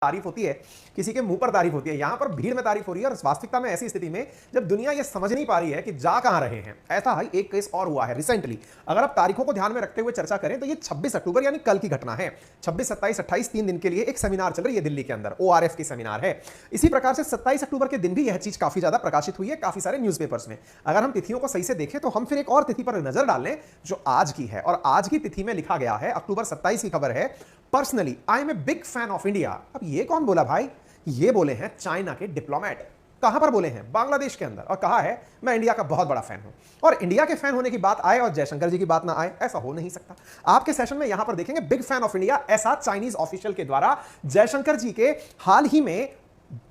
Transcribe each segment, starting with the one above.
तारीफ होती है, किसी के मुंह पर तारीफ होती है, यहां पर भीड़ में तारीफ हो रही है। और वास्तविकता में ऐसी स्थिति में जब दुनिया ये समझ नहीं पा रही है कि जा कहां रहे हैं। ऐसा ही एक केस और हुआ है रिसेंटली। अगर आप तारीखों को ध्यान में रखते हुए चर्चा करें तो ये 26 अक्टूबर यानी कल की घटना है। 26, 27, 28 3 दिन के लिए एक सेमिनार चल रही है दिल्ली के अंदर, ORF की सेमिनार है। इसी प्रकार से 27 अक्टूबर के दिन भी यह चीज काफी ज्यादा प्रकाशित हुई है काफी सारे न्यूज़पेपर्स में। अगर हम तिथियों को सही से देखें तो हम फिर एक और तिथि पर नजर डाल लें जो आज की है। और आज की तिथि में लिखा गया है, अक्टूबर 27 की खबर है, personally I am a big fan of India. अब ये कौन बोला भाई? ये बोले हैं चाइना के डिप्लोमेट। कहां पर बोले हैं? बांग्लादेश के अंदर। और कहा है मैं इंडिया का बहुत बड़ा फैन हूं। और इंडिया के फैन होने की बात आए और जयशंकर जी की बात ना आए, ऐसा हो नहीं सकता। आपके सेशन में यहां पर देखेंगे बिग फैन ऑफ इंडिया, ऐसा चाइनीज ऑफिशियल के द्वारा जयशंकर जी के हाल ही में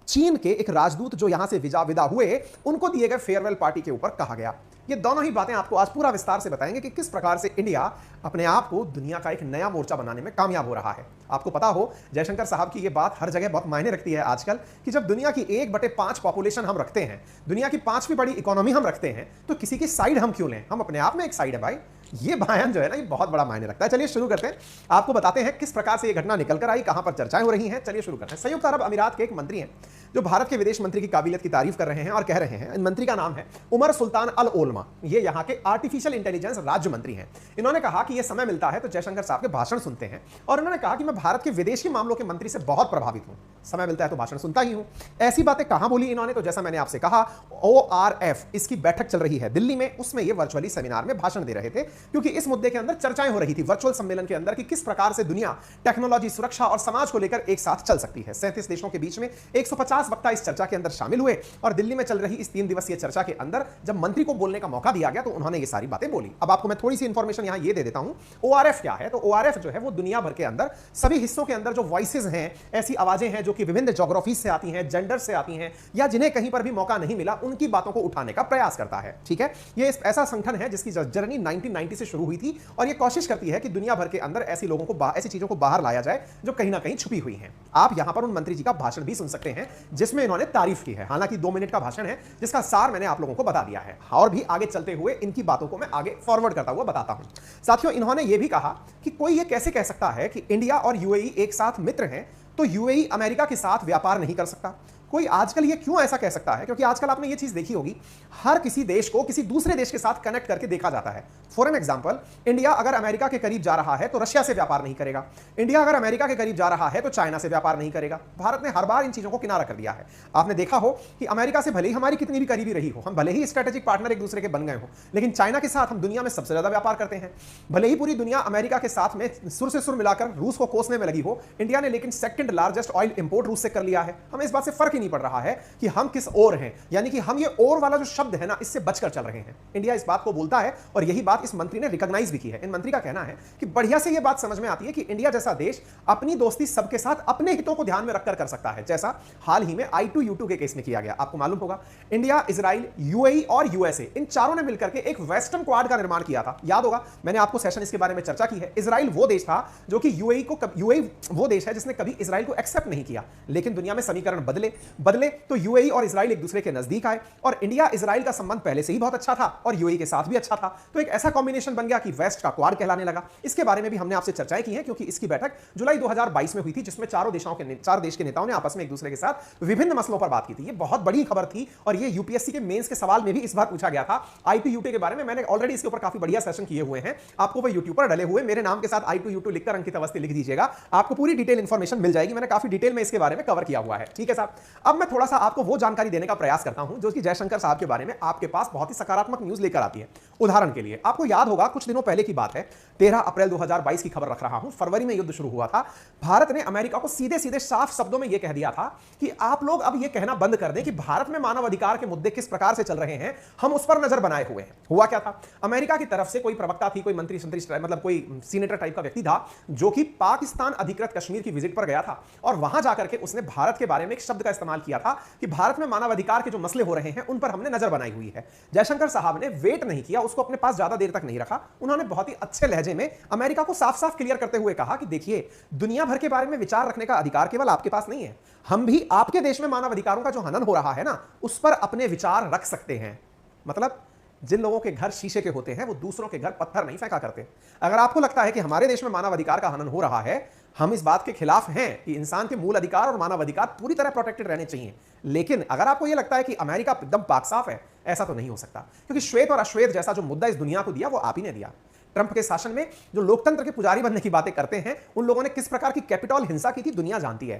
चीन के एक राजदूत जो यहां से विदा हुए, उनको दिए गए फेयरवेल पार्टी के ऊपर कहा गया। ये दोनों ही बातें आपको आज पूरा विस्तार से बताएंगे कि किस प्रकार से इंडिया अपने आप को दुनिया का एक नया मोर्चा बनाने में कामयाब हो रहा है। आपको पता हो जयशंकर साहब की ये बात हर जगह बहुत मायने रखती है आजकल, कि जब दुनिया की 1/5 पॉपुलेशन हम रखते हैं, दुनिया की 5वीं बड़ी इकोनॉमी हम रखते हैं, तो किसी की साइड हम क्यों लें? हम अपने आप में एक साइड है भाई। ये बयान जो है ना, ये बहुत बड़ा मायने रखता है। चलिए शुरू करते हैं, आपको बताते हैं किस प्रकार से ये घटना निकल कर आई, कहां पर चर्चाएं हो रही हैं। चलिए शुरू करते हैं। संयुक्त अरब अमीरात के एक मंत्री हैं जो भारत के विदेश मंत्री की काबिलियत की तारीफ कर रहे हैं और कह रहे हैं, मंत्री का नाम है उमर सुल्तान अल ओल्मा। ये यहाँ के आर्टिफिशियल इंटेलिजेंस राज्य मंत्री हैं। इन्होंने कहा कि ये समय मिलता है तो जयशंकर साहब के भाषण सुनते हैं, और इन्होंने कहा कि मैं भारत के विदेशी मामलों के मंत्री से बहुत प्रभावित हूं, समय मिलता है तो भाषण सुनता ही हूं। ऐसी बातें कहां बोली इन्होंने? तो जैसा मैंने आपसे कहा, ORF इसकी बैठक चल रही है दिल्ली में, उसमें ये वर्चुअली सेमिनार में भाषण दे रहे थे, क्योंकि इस मुद्दे के अंदर चर्चाएं हो रही थी वर्चुअल सम्मेलन के अंदर कि किस प्रकार से दुनिया टेक्नोलॉजी, सुरक्षा और समाज को लेकर एक साथ चल सकती है। 37 देशों के बीच में 150 वक्ता इस चर्चा के अंदर शामिल हुए, और दिल्ली में चल रही इस 3 दिवसीय चर्चा के अंदर जब मंत्री को बोलने का मौका दिया गया तो उन्होंने ये सारी बातें बोली। अब आपको मैं थोड़ी सी इंफॉर्मेशन यहां ये दे देता हूं। ORF क्या है? तो ORF जो है वो दुनिया भर के अंदर सभी हिस्सों के अंदर जो वॉइसेस हैं, ऐसी आवाजें हैं जो कि विभिन्न ज्योग्राफी से आती हैं, जेंडर से आती हैं, या जिन्हें कहीं पर भी मौका नहीं मिला, उनकी बातों को उठाने का प्रयास करता है। ठीक है, ये ऐसा संगठन है जिसकी जर्नी 1990 से शुरू हुई थी, और ये कोशिश करती है कि दुनिया भर के अंदर ऐसी लोगों को, ऐसी चीजों को बाहर लाया जाए जो कहीं ना कहीं छुपी हुई हैं। आप यहां पर उन मंत्री जी का भाषण भी सुन सकते हैं जिसमें इन्होंने तारीफ की है। हालांकि 2 मिनट का भाषण है जिसका सार मैंने आप लोगों को बता दिया है, और भी आगे चलते हुए इनकी बातों को मैं आगे फॉरवर्ड करता हुआ बताता हूं। साथियों, इन्होंने यह भी कहा कि कोई यह कैसे कह सकता है कि इंडिया और UAE एक साथ मित्र हैं तो UAE अमेरिका के साथ व्यापार नहीं कर सकता। कोई आजकल ये क्यों ऐसा कह सकता है? क्योंकि आजकल आपने ये चीज देखी होगी, हर किसी देश को किसी दूसरे देश के साथ कनेक्ट करके देखा जाता है। फॉर एन एग्जांपल, इंडिया अगर अमेरिका के करीब जा रहा है तो रशिया से व्यापार नहीं करेगा। इंडिया अगर अमेरिका के करीब जा रहा है तो चाइना से व्यापार नहीं करेगा। भारत ने हर बार इन चीजों को किनारा कर दिया है। आपने देखा हो कि अमेरिका से भले ही हमारी कितनी भी करीबी रही हो, हम भले ही स्ट्रेटेजिक पार्टनर एक दूसरे के बन गए हो, लेकिन चाइना के साथ हम दुनिया में सबसे ज्यादा व्यापार करते हैं। भले ही पूरी दुनिया अमेरिका के साथ में सुर से सुर मिलाकर रूस को कोसने में लगी हो, इंडिया ने लेकिन सेकंड लार्जेस्ट ऑयल इंपोर्ट रूस से कर लिया है। हमें इस बात से फर्क ही नहीं पड़ रहा है कि हम किस ओर हैं, यानी कि हम ये ओर वाला जो शब्द है ना, इससे बचकर चल रहे हैं। इंडिया इस बात को बोलता है, और यही बात इस मंत्री ने रिकॉग्नाइज भी की है। इन मंत्री का कहना है कि बढ़िया से ये बात समझ में आती है कि इंडिया जैसा देश अपनी दोस्ती सबके साथ अपने हितों को ध्यान में रखकर कर सकता है, जैसा हाल ही में I2U2 के केस में किया गया। आपको मालूम होगा, इंडिया, इजराइल, UAE और USA इन चारों ने मिलकर के एक वेस्टर्न क्वाड का निर्माण किया था। याद होगा, मैंने आपको सेशन इसके बारे में चर्चा की है। इजराइल वो देश था जो कि UAE वो देश है जिसने कभी इजराइल को एक्सेप्ट नहीं किया, लेकिन दुनिया में समीकरण बदले तो UAE और इजराइल एक दूसरे के नजदीक आए, और इंडिया इजराइल का संबंध पहले से ही बहुत अच्छा था और UAE के साथ भी अच्छा था। तो एक ऐसा कॉम्बिनेशन बन गया कि वेस्ट का क्वाड कहलाने लगा। इसके बारे में भी हमने आपसे चर्चाएं की हैं, क्योंकि इसकी बैठक जुलाई 2022 में हुई थी, जिसमें 4 देश के नेताओं ने आपस में एक दूसरे के साथ विभिन्न मसलों पर बात की थी। ये बहुत बड़ी खबर थी, और ये UPSC के मेंस के सवाल में भी इस बार पूछा गया था। I2U2 के बारे में मैंने ऑलरेडी इसके ऊपर काफी बढ़िया सेशन किए हुए हैं, आपको वो यूट्यूब पर डले हुए, मेरे नाम के साथ I2U2 लिखकर अंकित अवस्थी लिख दीजिएगा, आपको पूरी डिटेल इंफॉर्मेशन मिल जाएगी। मैंने काफी डिटेल में इसके बारे में कवर किया हुआ है। ठीक है साहब, अब मैं थोड़ा सा आपको वो जानकारी देने का प्रयास करता हूं जो कि जयशंकर साहब के बारे में आपके पास बहुत ही सकारात्मक न्यूज लेकर आती है। उदाहरण के लिए आपको याद होगा, कुछ दिनों पहले की बात है, 13 अप्रैल 2022 की खबर रख रहा हूं, फरवरी में युद्ध शुरू हुआ था। भारत ने अमेरिका को सीधे सीधे साफ शब्दों में यह कह दिया था कि आप लोग अब यह कहना बंद कर दें कि भारत में मानव अधिकार के मुद्दे किस प्रकार से चल रहे हैं, हम उस पर नजर बनाए हुए हैं। हुआ क्या था, अमेरिका की तरफ से कोई प्रवक्ता थी, कोई मंत्री मतलब कोई सीनेटर टाइप का व्यक्ति था, जो कि पाकिस्तान अधिकृत कश्मीर की विजिट पर गया था, और वहां जाकर के उसने भारत के बारे में एक शब्द का इस्तेमाल किया था कि भारत में मानव अधिकार के जो मसले हो रहे हैं उन पर हमने नजर बनाई हुई है। जयशंकर साहब ने वेट नहीं किया, उसको अपने पास ज्यादा देर तक नहीं रखा, उन्होंने बहुत ही अच्छे लहजे में अमेरिका को साफ साफ क्लियर करते हुए कहा कि देखिए, दुनिया भर के बारे में विचार रखने का अधिकार केवल आपके पास नहीं है, हम भी आपके देश में मानव अधिकारों का जो हनन हो रहा है ना, उस पर अपने विचार रख सकते हैं। मतलब जिन लोगों के घर शीशे के होते हैं वो दूसरों के घर पत्थर नहीं फेंका करते। अगर आपको लगता है कि हमारे देश में मानव अधिकार का हनन हो रहा है, हम इस बात के खिलाफ हैं कि इंसान के मूल अधिकार और मानव अधिकार पूरी तरह प्रोटेक्टेड रहने चाहिए। लेकिन अगर आपको यह लगता है कि अमेरिका एकदम पाक साफ है, ऐसा तो नहीं हो सकता, क्योंकि श्वेत और अश्वेत जैसा जो मुद्दा इस दुनिया को दिया वो आप ही ने दिया। ट्रंप के शासन में जो लोकतंत्र के पुजारी बनने की बातें करते हैं, उन लोगों ने किस प्रकार की कैपिटॉल हिंसा की थी दुनिया जानती है।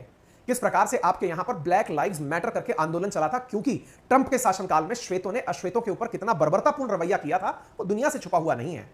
किस प्रकार से आपके यहां पर ब्लैक लाइव्स मैटर करके आंदोलन चला था, क्योंकि ट्रंप के शासनकाल में श्वेतों ने अश्वेतों के ऊपर कितना बर्बरतापूर्ण रवैया किया था वो दुनिया से छुपा हुआ नहीं है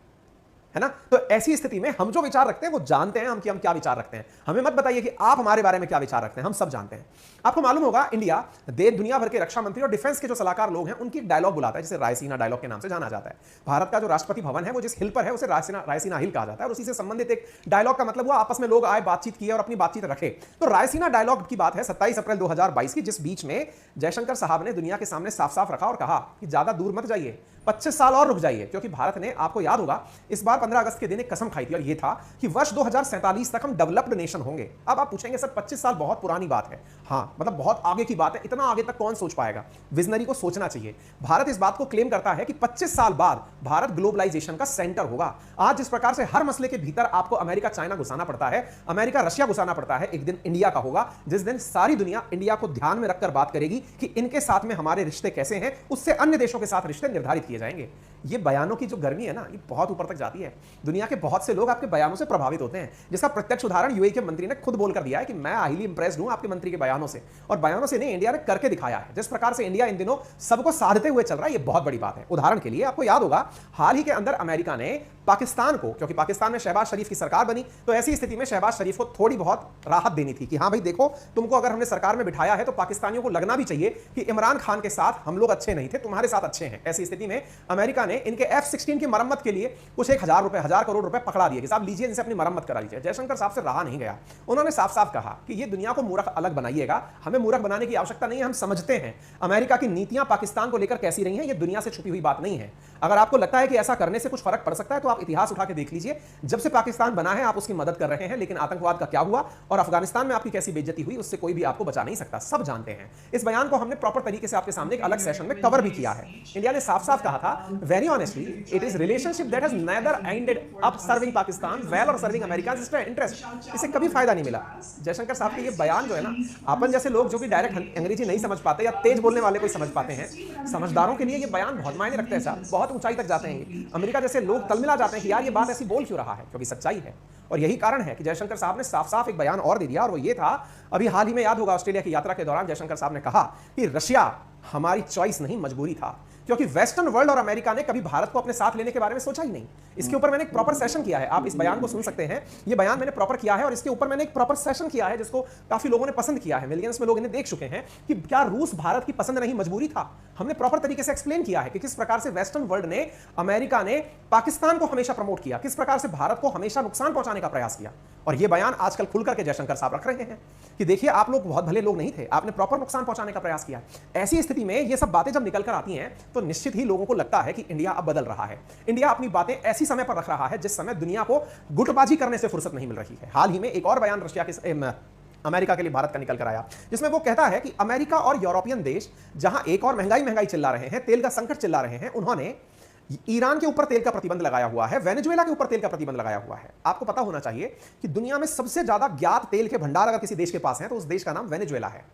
ना। तो ऐसी स्थिति में हम जो विचार रखते हैं वो जानते हैं हम कि हम क्या विचार रखते हैं। हमें मत बताइए कि आप हमारे बारे में क्या विचार रखते हैं, हम सब जानते हैं। आपको मालूम होगा इंडिया दुनिया भर के रक्षा मंत्री और डिफेंस के जो सलाहकार लोग हैं उनकी डायलॉग बुलाता है, जिसे रायसीना डायलॉग के नाम से जाना जाता है। भारत का जो राष्ट्रपति भवन है वो जिस हिल पर है उसे रायसीना हिल कहा जाता है, और उसी से संबंधित एक डायलॉग का मतलब हुआ आपस में लोग आए, बातचीत किए और अपनी बातचीत रखे। तो रायसीना डायलॉग की बात है 27 अप्रैल 2022 की, जिस बीच में जयशंकर साहब ने दुनिया के सामने साफ साफ रखा और कहा कि ज्यादा दूर मत जाइए, 25 साल और रुक जाइए, क्योंकि भारत ने, आपको याद होगा, इस बार 15 अगस्त के दिन एक कसम खाई थी और यह था कि वर्ष 2047 तक हम डेवलप्ड नेशन होंगे। अब आप पूछेंगे सर 25 साल बहुत पुरानी बात है। हाँ, मतलब बहुत आगे की बात है, इतना आगे तक कौन सोच पाएगा। विजनरी को सोचना चाहिए। भारत इस बात को क्लेम करता है कि 25 साल बाद भारत ग्लोबलाइजेशन का सेंटर होगा। आज जिस प्रकार से हर मसले के भीतर आपको अमेरिका चाइना घुसाना पड़ता है, अमेरिका रशिया घुसाना पड़ता है, एक दिन इंडिया का होगा, जिस दिन सारी दुनिया इंडिया को ध्यान में रखकर बात करेगी कि इनके साथ में हमारे रिश्ते कैसे हैं, उससे अन्य देशों के साथ रिश्ते निर्धारित किए जाएंगे। ये बयानों की जो गर्मी है ना, ये बहुत ऊपर तक जाती है। दुनिया के बहुत से लोग आपके बयानों से प्रभावित होते हैं, जिसका प्रत्यक्ष उदाहरण यूएई के मंत्री ने खुद बोलकर दिया है कि मैं हाईली इंप्रेस्ड हूं आपके मंत्री के बयानों से, और बयानों से नहीं, इंडिया ने करके दिखाया है। जिस प्रकार से इंडिया इन दिनों सबको साधते हुए चल रहा है, ये बहुत बड़ी बात है। उदाहरण के लिए आपको याद होगा, हाल ही के अंदर अमेरिका ने पाकिस्तान को, क्योंकि पाकिस्तान में शहबाज शरीफ की सरकार बनी, तो ऐसी स्थिति में शहबाज शरीफ को थोड़ी बहुत राहत देनी थी कि हाँ भाई देखो, तुमको अगर हमने सरकार में बिठाया है तो पाकिस्तानियों को लगना भी चाहिए कि इमरान खान के साथ हम लोग अच्छे नहीं थे, तुम्हारे साथ अच्छे हैं। ऐसी स्थिति में अमेरिका ने इनके F-16 की मरम्मत के लिए कुछ 1000 करोड़ रुपए पकड़ा दिए कि साहब लीजिए, इनसे अपनी मरम्मत करा लीजिए। जयशंकर साहब से रहा नहीं गया, उन्होंने साफ साफ कहा कि ये दुनिया को मूर्ख अलग बनाइएगा, हमें मूर्ख बनाने की आवश्यकता नहीं है। हम समझते हैं अमेरिका की नीतियां पाकिस्तान को लेकर कैसी रही हैं, ये दुनिया से छुपी हुई बात नहीं है। अगर आपको लगता है कि ऐसा करने से कुछ फर्क पड़ सकता है तो आप इतिहास उठा के देख लीजिए। जब से पाकिस्तान बना है आप उसकी मदद कर रहे हैं, लेकिन आतंकवाद का क्या हुआ और अफगानिस्तान में आपकी कैसी बेइज्जती हुई, उससे कोई भी आपको बचा नहीं सकता, सब जानते हैं। इस बयान को हमने प्रॉपर तरीके से आपके सामने एक अलग सेशन में कवर भी किया है। इंडिया ने साफ साफ कहा था, very honestly, it is relationship that has neither ended up serving Pakistan well और सर्विंग अमेरिका's इंटरेस्ट। इसे कभी फायदा नहीं मिला। जयशंकर साहब के ये बयान जो है ना, अपन जैसे लोग जो कि डायरेक्ट अंग्रेजी नहीं समझ पाते या तेज बोलने वाले कोई समझ पाते हैं, समझदारों के लिए ये बयान बहुत मायने रखते हैं साहब, बहुत ऊंचाई तक जाते हैं। अमेरिका जैसे लोग तलमिला जाते हैं कि यार ये बात ऐसी बोल क्यों रहा है, क्योंकि सच्चाई है। और यही कारण है कि जयशंकर साहब ने साफ साफ एक बयान और दे दिया, और वो ये था, अभी हाल ही में याद होगा ऑस्ट्रेलिया की यात्रा के दौरान जयशंकर साहब ने कहा कि रशिया हमारी चॉइस नहीं, मजबूरी था, क्योंकि वेस्टर्न वर्ल्ड और अमेरिका ने कभी भारत को अपने साथ लेने के बारे में सोचा ही नहीं। इसके ऊपर मैंने एक प्रॉपर सेशन किया है, आप इस बयान को सुन सकते हैं। ये बयान मैंने प्रॉपर किया है और इसके ऊपर मैंने एक प्रॉपर सेशन किया है जिसको काफी लोगों ने पसंद किया है। मिलियंस में लोग इन्हें देख चुके हैं कि क्या रूस भारत की पसंद नहीं, मजबूरी था। हमने प्रॉपर तरीके से एक्सप्लेन किया है कि किस प्रकार से वेस्टर्न वर्ल्ड ने, अमेरिका ने पाकिस्तान को हमेशा प्रमोट किया, किस प्रकार से भारत को हमेशा नुकसान पहुंचाने का प्रयास किया। और ये बयान आजकल खुल करके जयशंकर साहब रख रहे हैं कि देखिए आप लोग बहुत भले लोग नहीं थे, आपने प्रॉपर नुकसान पहुंचाने का प्रयास किया। ऐसी स्थिति में ये सब बातें जब निकल कर आती हैं तो निश्चित ही लोगों को लगता है कि इंडिया अब बदल रहा है। इंडिया अपनी बातें ऐसी समय पर रख रहा है जिस समय दुनिया को गुटबाजी करने से फुर्सत नहीं मिल रही है। हाल ही में एक और बयान रशिया के अमेरिका के लिए भारत का निकल कर आया, जिसमें वो कहता है कि अमेरिका और यूरोपियन देश जहां एक और महंगाई चिल्ला रहे हैं, तेल का संकट चिल्ला रहे हैं, उन्होंने ईरान के ऊपर तेल का प्रतिबंध लगाया हुआ है, वेनेजुएला के ऊपर तेल का प्रतिबंध लगाया हुआ है। आपको पता होना चाहिए कि दुनिया में सबसे ज्यादा ज्ञात तेल के भंडार अगर किसी देश के पास है तो उस देश का नाम वेनेजुएला है।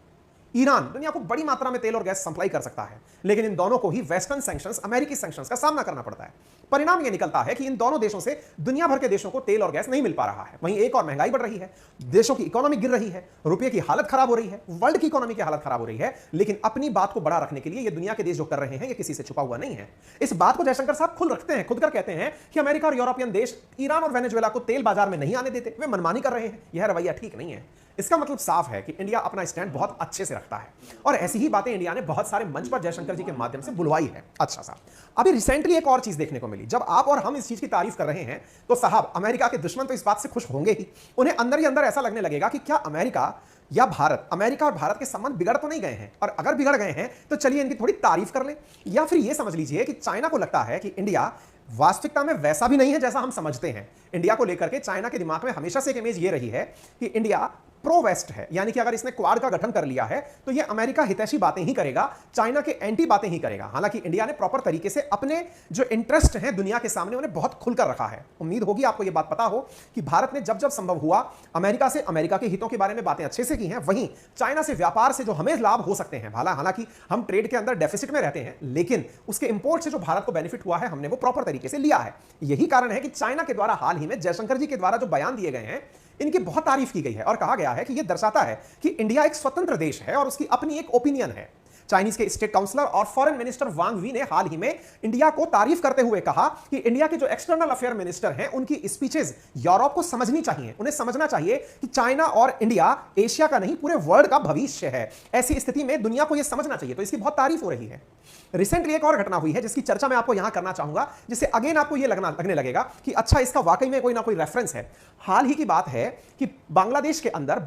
ईरान दुनिया को बड़ी मात्रा में तेल और गैस सप्लाई कर सकता है, लेकिन इन दोनों को ही वेस्टर्न सैंक्शंस, अमेरिकी सैंक्शंस का सामना करना पड़ता है। परिणाम यह निकलता है कि इन दोनों देशों से दुनिया भर के देशों को तेल और गैस नहीं मिल पा रहा है। वहीं एक और महंगाई बढ़ रही है, देशों की इकोनॉमी गिर रही है, रुपये की हालत खराब हो रही है, वर्ल्ड की इकोनॉमी की हालत खराब हो रही है। लेकिन अपनी बात को बड़ा रखने के लिए ये दुनिया के देश जो कर रहे हैं ये किसी से छुपा हुआ नहीं है। इस बात को जयशंकर साहब खुद रखते हैं, खुद कर कहते हैं कि अमेरिका और यूरोपियन देश ईरान और वेनेजुएला को तेल बाजार में नहीं आने देते, वे मनमानी कर रहे हैं। यह रवैया ठीक नहीं है। इसका मतलब साफ है कि इंडिया अपना स्टैंड बहुत अच्छे से रखता है, और ऐसी ही बातें इंडिया ने बहुत सारे मंच पर जयशंकर जी के माध्यम से बुलवाई है। अच्छा साहब, अभी रिसेंटली एक और चीज देखने को मिली। जब आप और हम इस चीज की तारीफ कर रहे हैं तो साहब अमेरिका के दुश्मन तो इस बात से खुश होंगे ही। उन्हें अंदर ही अंदर ऐसा लगने लगेगा कि क्या अमेरिका या भारत, अमेरिका और भारत के संबंध बिगड़ तो नहीं गए हैं, और अगर बिगड़ गए हैं तो चलिए इनकी थोड़ी तारीफ कर लें। या फिर यह समझ लीजिए कि चाइना को लगता है कि इंडिया वास्तविकता में वैसा भी नहीं है जैसा हम समझते हैं। इंडिया को लेकर के चाइना के दिमाग में हमेशा से एक इमेज ये रही है कि इंडिया प्रो वेस्ट है, यानी कि अगर इसने क्वाड का गठन कर लिया है तो ये अमेरिका हितैषी बातें ही करेगा, चाइना के एंटी बातें ही करेगा। हालांकि इंडिया ने प्रॉपर तरीके से अपने जो इंटरेस्ट हैं दुनिया के सामने उन्हें बहुत खुलकर रखा है। उम्मीद होगी आपको यह बात पता हो कि भारत ने जब जब संभव हुआ अमेरिका से अमेरिका के हितों के बारे में बातें अच्छे से की हैं, वहीं चाइना से व्यापार से जो हमें लाभ हो सकते हैं, हालांकि हम ट्रेड के अंदर डेफिसिट में रहते हैं, लेकिन उसके इंपोर्ट से जो भारत को बेनिफिट हुआ है हमने वो प्रॉपर तरीके से लिया है। यही कारण है कि चाइना के द्वारा हाल ही में जयशंकर जी के द्वारा जो बयान दिए गए हैं इनकी बहुत तारीफ की गई है और कहा गया है कि यह दर्शाता है कि इंडिया एक स्वतंत्र देश है और उसकी अपनी एक ओपिनियन है। चाइनीज के स्टेट काउंसलर और फॉरेन मिनिस्टर वांग वी ने हाल ही में इंडिया को तारीफ करते हुए कहा कि इंडिया के जो एक्सटर्नल अफेयर मिनिस्टर हैं उनकी स्पीचेस यूरोप को समझनी चाहिए, उन्हें समझना चाहिए कि चाइना और इंडिया एशिया का नहीं पूरे वर्ल्ड का भविष्य है। ऐसी स्थिति में दुनिया को यह समझना चाहिए, तो इसकी बहुत तारीफ हो रही है। रिसेंटली एक और घटना हुई है जिसकी चर्चा मैं आपको यहां करना चाहूंगा, जिससे अगेन आपको यह लगने लगेगा कि अच्छा इसका वाकई में कोई ना कोई रेफरेंस है। हाल ही की बात है कि बांग्लादेश के अंदर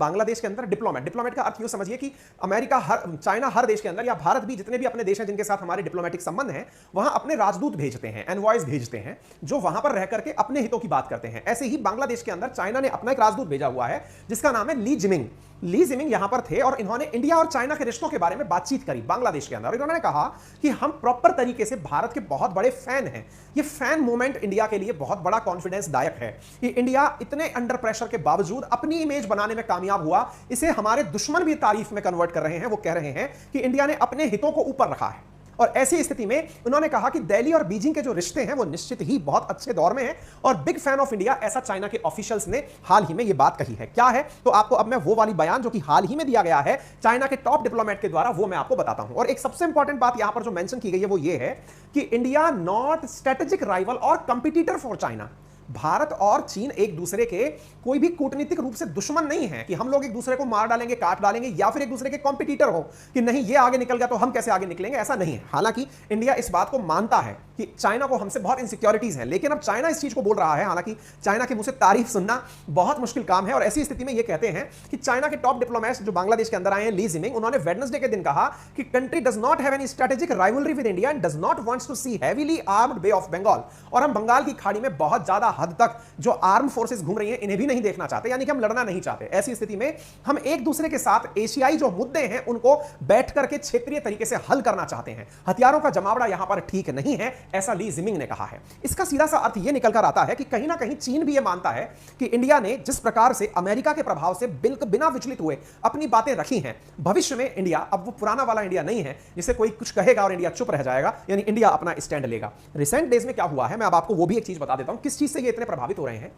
डिप्लोमेट का अर्थ यूं समझिए कि चाइना हर देश के अंदर या भारत भी जितने भी अपने देश हैं जिनके साथ हमारे डिप्लोमेटिक संबंध हैं वहां अपने राजदूत भेजते हैं, एनवॉयज भेजते हैं जो वहां पर रह करके अपने हितों की बात करते हैं। ऐसे ही बांग्लादेश के अंदर चाइना ने अपना एक राजदूत भेजा हुआ है जिसका नाम है ली जिमिंग यहां पर थे और इन्होंने इंडिया और चाइना के रिश्तों के बारे में बातचीत करी बांग्लादेश के अंदर। इन्होंने कहा कि हम प्रॉपर तरीके से भारत के बहुत बड़े फैन हैं। ये फैन मूवमेंट इंडिया के लिए बहुत बड़ा कॉन्फिडेंस दायक है कि इंडिया इतने अंडर प्रेशर के बावजूद अपनी इमेज बनाने में कामयाब हुआ। इसे हमारे दुश्मन भी तारीफ में कन्वर्ट कर रहे हैं। वो कह रहे हैं कि इंडिया ने अपने हितों को ऊपर रखा है और ऐसी स्थिति में उन्होंने कहा कि दिल्ली और बीजिंग के जो रिश्ते हैं वो निश्चित ही बहुत अच्छे दौर में हैं और बिग फैन ऑफ इंडिया, ऐसा चाइना के ऑफिशियल्स ने हाल ही में ये बात कही है। क्या है तो आपको अब मैं वो वाली बयान जो कि हाल ही में दिया गया है चाइना के टॉप डिप्लोमेट के द्वारा वो मैं आपको बताता हूं। और एक सबसे इंपॉर्टेंट बात यहां पर जो मेंशन की गई है वो ये है कि इंडिया नॉट स्ट्रेटेजिक राइवल और कंपिटिटर फॉर चाइना। भारत और चीन एक दूसरे के कोई भी कूटनीतिक रूप से दुश्मन नहीं है कि हम लोग एक दूसरे को मार डालेंगे, काट डालेंगे या फिर एक दूसरे के कॉम्पिटिटर हो कि नहीं ये आगे निकल गया तो हम कैसे आगे निकलेंगे, ऐसा नहीं है। हालांकि इंडिया इस बात को मानता है कि चाइना को हमसे बहुत इनसिक्योरिटीज है, लेकिन अब चाइना इस चीज को बोल रहा है। हालांकि चाइना के मुंह से तारीफ सुनना बहुत मुश्किल काम है और ऐसी स्थिति में ये कहते हैं कि चाइना के टॉप डिप्लोमेट्स जो बांग्लादेश के अंदर आए हैं ली जिमिंग, उन्होंने वेडनेसडे के दिन कहा कि country does not have any strategic rivalry with India and does not wants to see heavily armed Bay of Bengal. और हम बंगाल की खाड़ी में बहुत ज्यादा हद तक जो आर्म फोर्सेस घूम रही हैं इन्हें भी नहीं देखना चाहते, यानी कि हम लड़ना नहीं चाहते। ऐसी स्थिति में हम एक दूसरे के साथ एशियाई जो मुद्दे हैं उनको बैठ करके क्षेत्रीय तरीके से हल करना चाहते हैं। हथियारों का जमावड़ा यहां पर ठीक नहीं है, ऐसा ली जिमिंग ने कहा है। इसका सीधा सा अर्थ यह निकल कर आता है कि कहीं ना कहीं चीन भी यह मानता है कि इंडिया ने जिस प्रकार से अमेरिका के प्रभाव से बिना विचलित हुए अपनी बातें रखी हैं, भविष्य में इंडिया अब वो पुराना वाला इंडिया नहीं है जिसे कोई कुछ कहेगा और इंडिया चुप रह जाएगा, यानी इंडिया अपना स्टैंड लेगा। रिसेंट डेज में क्या हुआ है मैं अब आपको वो भी एक चीज बता देता हूं किस चीज से ये इतने प्रभावित हो रहे हैं।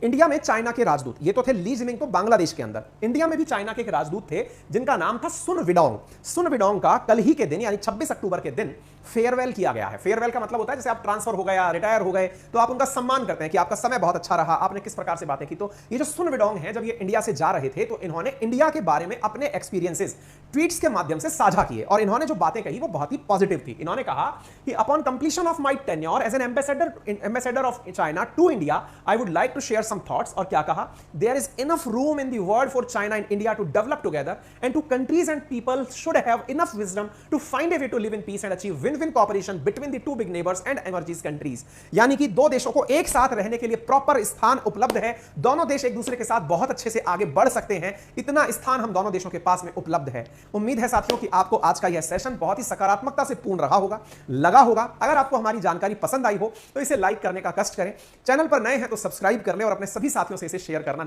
इंडिया में चाइना के राजदूत, ये तो थे ली जिमिंग तो बांग्लादेश के अंदर, इंडिया में भी चाइना के एक राजदूत थे जिनका नाम था सुन विडोंग। सुन विडोंग का कल ही के दिन यानी 26 अक्टूबर के दिन फेयरवेल किया गया है। फेयरवेल का मतलब होता है जैसे आप ट्रांसफर हो गया, रिटायर हो गए तो आप उनका सम्मान करते हैं कि आपका समय बहुत अच्छा रहा, आपने किस प्रकार से बातें की। तो ये जो सुन विडोंग है जब ये इंडिया से जा रहे थे तो इन्होंने इंडिया के बारे में अपने एक्सपीरियंसेस ट्वीट्स के माध्यम से साझा किए और इन्होंने जो बातें कही वो बहुत ही पॉजिटिव थी। इन्होंने कहा कि upon completion of my tenure as an ambassador of China to India I would like to share some thoughts. और क्या कहा, there is enough room in the world for China and India to develop together and two countries and people should have enough wisdom to find a way to live in peace and achieve win win cooperation between the two big neighbours and emerging countries. यानी कि दो देशों को एक साथ रहने के लिए प्रॉपर स्थान उपलब्ध है, दोनों देश एक दूसरे के साथ बहुत अच्छे से आगे बढ़ सकते हैं, इतना स्थान हम दोनों देशों के पास में उपलब्ध है। उम्मीद है साथियों कि आपको आज का यह सेशन बहुत ही सकारात्मकता से पूर्ण रहा होगा, लगा होगा। अगर आपको हमारी जानकारी पसंद आई हो तो इसे लाइक करने का कष्ट करें, चैनल पर नए हैं तो सब्सक्राइब कर लें और अपने सभी साथियों से इसे शेयर करना